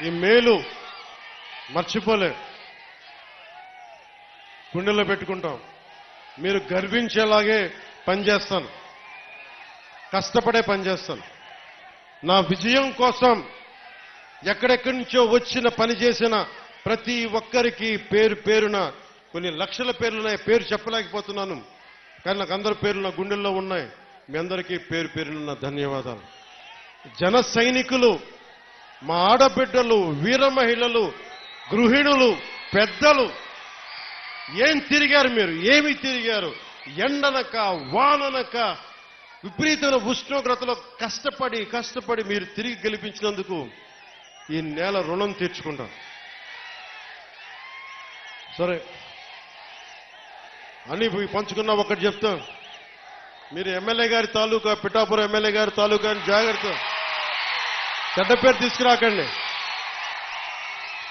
ఈ మేలు మర్చిపోలే, గుండెల్లో పెట్టుకుంటాం. మీరు గర్వించేలాగే పనిచేస్తాను, కష్టపడే పనిచేస్తాను. నా విజయం కోసం ఎక్కడెక్కడి నుంచో వచ్చిన పని చేసిన ప్రతి ఒక్కరికి పేరు పేరున కొన్ని లక్షల పేర్లున్నాయి, పేరు చెప్పలేకపోతున్నాను. కానీ నాకు అందరి పేర్లు నా గుండెల్లో ఉన్నాయి. మీ అందరికీ పేరు పేరున ధన్యవాదాలు. జన సైనికులు, మా ఆడబిడ్డలు, వీర మహిళలు, గృహిణులు, పెద్దలు ఏం తిరిగారు మీరు, ఏమి తిరిగారు? ఎండనక వాననక విపరీతమైన ఉష్ణోగ్రతలో కష్టపడి మీరు తిరిగి గెలిపించినందుకు ఈ నేల రుణం తీర్చుకుంటాం. సరే అని పంచుకున్నా ఒకటి చెప్తాం. మీరు ఎమ్మెల్యే గారి తాలూకా, పిఠాపురం ఎమ్మెల్యే గారి తాలూకా అని జాగ్రత్త, చెడ్డ పేరు తీసుకురాకండి.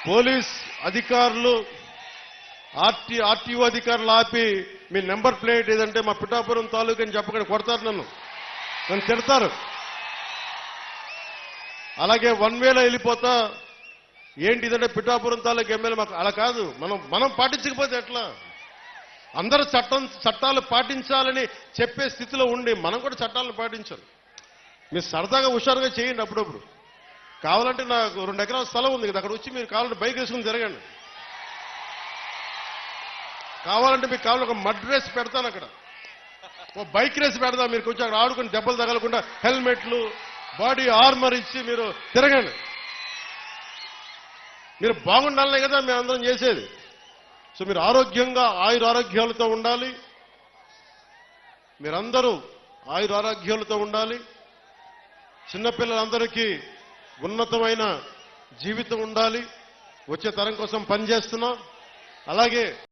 పోలీస్ అధికారులు, ఆర్టీఓ అధికారులు ఆపి మీ నెంబర్ ప్లేట్ ఏదంటే మా పిఠాపురం తాలూకా అని చెప్పకుండా కొడతారు, నన్ను తిడతారు. అలాగే 1 వేలో వెళ్ళిపోతా ఏంటి ఇదంటే పిఠాపురం తాలూకా ఎమ్మెల్యే మాకు అలా కాదు. మనం పాటించకపోతే ఎట్లా? అందరూ చట్టాలు పాటించాలని చెప్పే స్థితిలో ఉండి మనం కూడా చట్టాలను పాటించాలి. మీరు సరదాగా హుషారుగా చేయండి. అప్పుడప్పుడు కావాలంటే నాకు 2 ఎకరాల స్థలం ఉంది కదా, అక్కడ వచ్చి మీరు కావాలంటే బైక్ వేసుకుని తిరగండి. కావాలంటే మీకు కావాలంటే ఒక మడ్ రేస్ పెడతాను, అక్కడ ఓ బైక్ రేస్ పెడతాం. మీరు కొంచెం అక్కడ ఆడుకుని దెబ్బలు తగలకుండా హెల్మెట్లు, బాడీ ఆర్మర్ ఇచ్చి మీరు తిరగండి. మీరు బాగుండాలనే కదా మేము అందరం చేసేది. సో మీరు ఆరోగ్యంగా ఆయురారోగ్యాలతో ఉండాలి, మీరందరూ ఆయురారోగ్యాలతో ఉండాలి. చిన్నపిల్లలందరికీ ఉన్నతమైన జీవితం ఉండాలి. వచ్చే తరం కోసం పనిచేస్తున్నాం. అలాగే